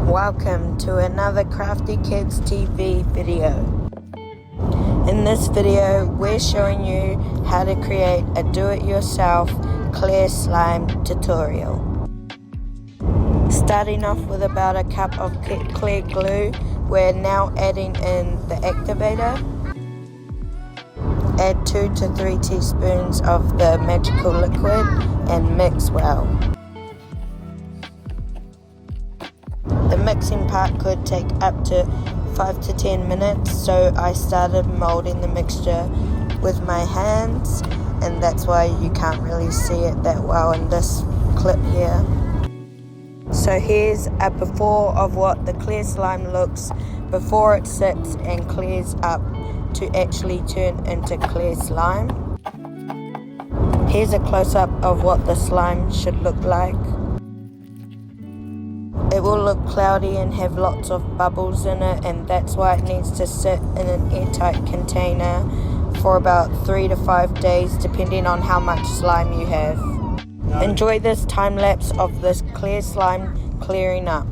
Welcome to another Crafty Kids TV video. In this video, we're showing you how to create a do-it-yourself clear slime tutorial. Starting off with about a cup of clear glue, we're now adding in the activator. Add 2 to 3 teaspoons of the magical liquid and mix well. The mixing part could take up to 5 to 10 minutes, so I started molding the mixture with my hands, and that's why you can't really see it that well in this clip here. So here's a before of what the clear slime looks before it sits and clears up to actually turn into clear slime. Here's a close-up of what the slime should look like. It will look cloudy and have lots of bubbles in it, and that's why it needs to sit in an airtight container for about 3 to 5 days depending on how much slime you have. Enjoy this time lapse of this clear slime clearing up.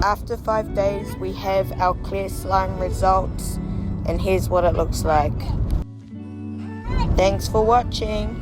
After 5 days, we have our clear slime results, and here's what it looks like. Thanks for watching.